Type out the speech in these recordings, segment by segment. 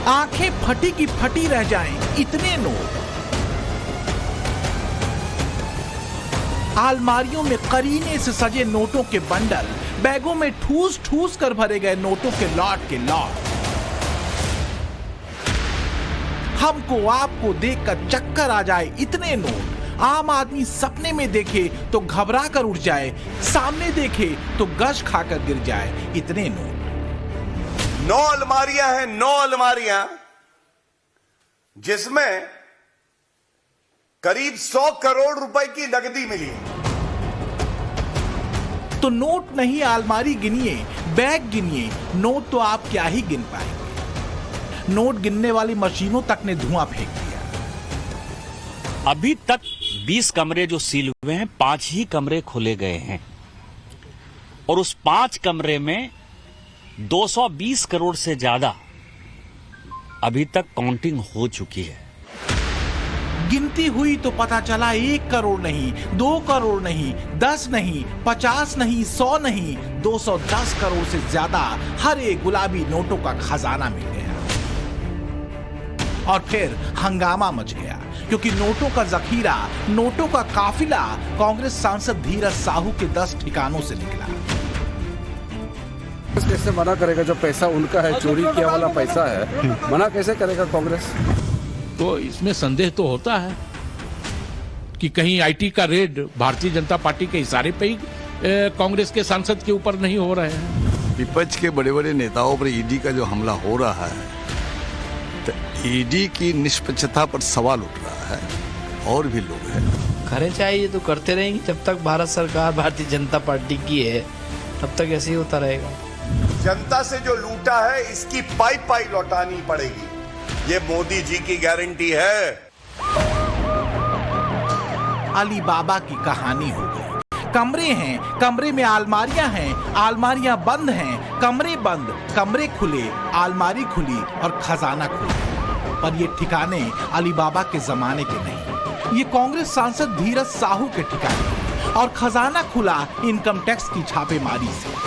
आंखें फटी की फटी रह जाएं, इतने नोट। अलमारियों में करीने से सजे नोटों के बंडल, बैगों में ठूस ठूस कर भरे गए नोटों के लॉट। हमको आपको देखकर चक्कर आ जाए, इतने नोट। आम आदमी सपने में देखे तो घबरा कर उठ जाए, सामने देखे तो गश खाकर गिर जाए, इतने नोट। 9 अलमारियां हैं, 9 अलमारियां, जिसमें करीब 100 करोड़ रुपए की नकदी मिली। तो नोट नहीं अलमारी गिनिए, बैग गिनिए, नोट तो आप क्या ही गिन पाएंगे। नोट गिनने वाली मशीनों तक ने धुआं फेंक दिया। अभी तक 20 कमरे जो सील हुए हैं, 5 ही कमरे खोले गए हैं और उस 5 कमरे में 220 करोड़ से ज्यादा अभी तक काउंटिंग हो चुकी है। गिनती हुई तो पता चला 1 करोड़ नहीं, 2 करोड़ नहीं, 10 नहीं, 50 नहीं, 100 नहीं, 210 करोड़ से ज्यादा हर एक गुलाबी नोटों का खजाना मिल गया। और फिर हंगामा मच गया, क्योंकि नोटों का जखीरा, नोटों का काफिला कांग्रेस सांसद धीरज साहू के 10 ठिकानों से निकला। कैसे मना करेगा जब पैसा उनका है, चोरी किया वाला पैसा है, मना कैसे करेगा कांग्रेस? तो इसमें संदेह तो होता है कि कहीं आईटी का रेड भारतीय जनता पार्टी के इशारे पे ही कांग्रेस के सांसद के ऊपर नहीं हो रहे हैं। विपक्ष के बड़े बड़े नेताओं पर ईडी का जो हमला हो रहा है, तो ईडी की निष्पक्षता पर सवाल उठ रहा है। और भी लोग हैं, करे चाहिए तो करते रहेंगे जब तक भारत सरकार भारतीय जनता पार्टी की है, तब तक ऐसे ही होता रहेगा। जनता से जो लूटा है, इसकी पाई लौटानी पड़ेगी, ये मोदी जी की गारंटी है। अली बाबा की कहानी हो गई। कमरे हैं, कमरे में अलमारियां हैं, अलमारियां बंद हैं, कमरे बंद, कमरे खुले, अलमारी खुली और खजाना खुला। पर ये ठिकाने अली बाबा के जमाने के नहीं, ये कांग्रेस सांसद धीरज साहू के ठिकाने। और खजाना खुला इनकम टैक्स की छापेमारी से।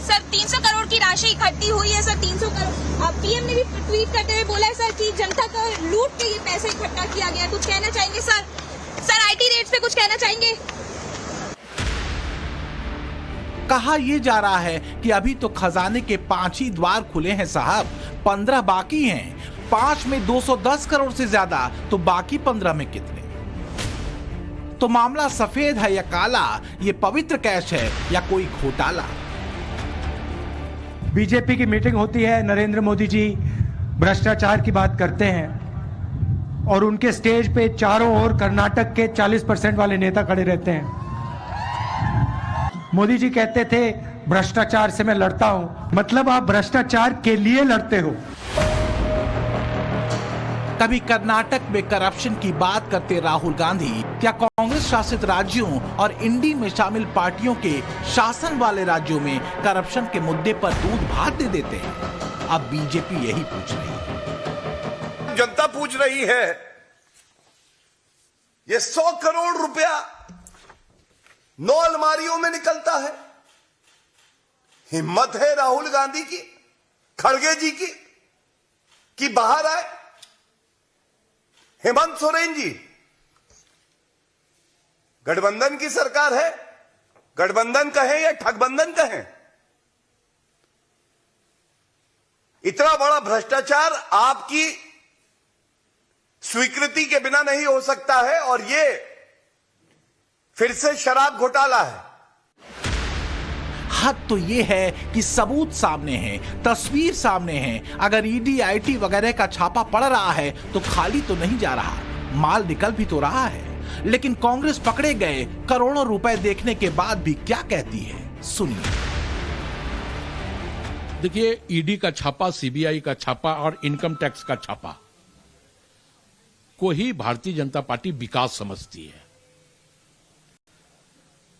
सर 300 करोड़ की राशि इकट्ठी हुई है। सर 300 करोड़ अब पीएम ने भी ट्वीट करते हुए बोला है सर कि जनता का लूट के ये पैसे इकट्ठा किया गया। कुछ कहना चाहेंगे सर? सर आईटी रेट्स पे कुछ कहना चाहेंगे? कहा यह जा रहा है कि अभी तो खजाने के 5 ही द्वार खुले हैं साहब, 15 बाकी हैं। 5 में 210 करोड़ से ज्यादा, तो बाकी 15 में कितने? तो मामला सफेद है या काला, ये पवित्र कैश है या कोई घोटाला? बीजेपी की मीटिंग होती है, नरेंद्र मोदी जी भ्रष्टाचार की बात करते हैं और उनके स्टेज पे चारों ओर कर्नाटक के 40% वाले नेता खड़े रहते हैं। मोदी जी कहते थे भ्रष्टाचार से मैं लड़ता हूं, मतलब आप भ्रष्टाचार के लिए लड़ते हो। कभी कर्नाटक में करप्शन की बात करते राहुल गांधी, क्या कांग्रेस शासित राज्यों और इंडी में शामिल पार्टियों के शासन वाले राज्यों में करप्शन के मुद्दे पर दूध भात दे देते हैं? अब बीजेपी यही पूछ रही है। जनता पूछ रही है, ये 100 करोड़ रुपया 9 अलमारियों में निकलता है। हिम्मत है राहुल गांधी की, खड़गे जी की, कि बाहर आए। हेमंत सोरेन जी, गठबंधन की सरकार है, गठबंधन कहें या ठगबंधन कहें, इतना बड़ा भ्रष्टाचार आपकी स्वीकृति के बिना नहीं हो सकता है। और ये फिर से शराब घोटाला है। हद तो ये है कि सबूत सामने है, तस्वीर सामने है। अगर ईडी आईटी वगैरह का छापा पड़ रहा है तो खाली तो नहीं जा रहा, माल निकल भी तो रहा है। लेकिन कांग्रेस पकड़े गए करोड़ों रुपए देखने के बाद भी क्या कहती है, सुनिए। देखिए, ईडी का छापा, सीबीआई का छापा और इनकम टैक्स का छापा को ही भारतीय जनता पार्टी विकास समझती है।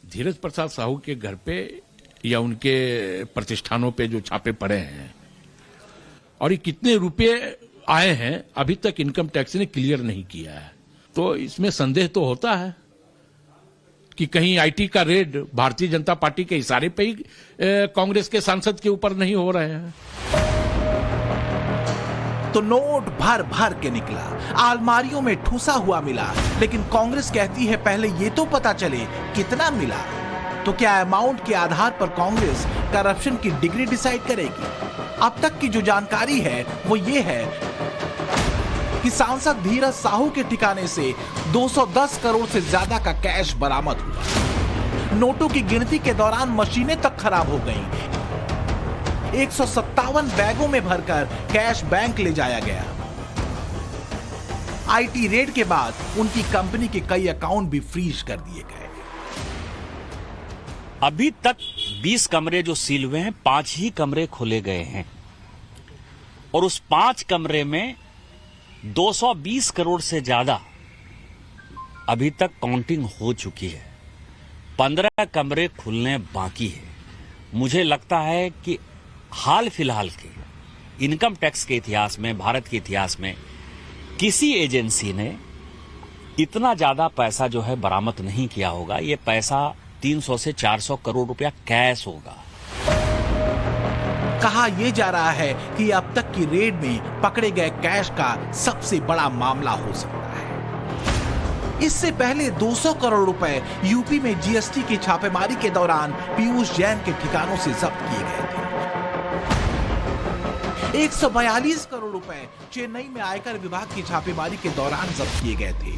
धीरज प्रसाद साहू के घर पे या उनके प्रतिष्ठानों पे जो छापे पड़े हैं और ये कितने रुपए आए हैं, अभी तक इनकम टैक्स ने क्लियर नहीं किया है। तो इसमें संदेह तो होता है कि कहीं आईटी का रेड भारतीय जनता पार्टी के इशारे पे ही कांग्रेस के सांसद के ऊपर नहीं हो रहे हैं। तो नोट भर भर के निकला, अलमारियों में ठूसा हुआ मिला, लेकिन कांग्रेस कहती है पहले ये तो पता चले कितना मिला। तो क्या अमाउंट के आधार पर कांग्रेस करप्शन की डिग्री डिसाइड करेगी? अब तक की जो जानकारी है वो ये है कि सांसद धीरज साहू के ठिकाने से 210 करोड़ से ज्यादा का कैश बरामद हुआ। नोटों की गिनती के दौरान मशीनें तक खराब हो गईं। 157 बैगों में भरकर कैश बैंक ले जाया गया। आईटी रेड के बाद उनकी कंपनी के कई अकाउंट भी फ्रीज कर दिए गए। अभी तक 20 कमरे जो सील हुए हैं, 5 ही कमरे खोले गए हैं और उस 5 कमरे में 220 करोड़ से ज्यादा अभी तक काउंटिंग हो चुकी है। 15 कमरे खुलने बाकी है। मुझे लगता है कि हाल फिलहाल के इनकम टैक्स के इतिहास में, भारत के इतिहास में किसी एजेंसी ने इतना ज्यादा पैसा जो है बरामद नहीं किया होगा। ये पैसा 300 से 400 करोड़ रुपया कैश होगा। कहा यह जा रहा है कि अब तक की रेड में पकड़े गए कैश का सबसे बड़ा मामला हो सकता है। इससे पहले 200 करोड़ रुपए यूपी में जीएसटी की छापेमारी के दौरान पीयूष जैन के ठिकानों से जब्त किए गए थे। 142 करोड़ रुपए चेन्नई में आयकर विभाग की छापेमारी के दौरान जब्त किए गए थे।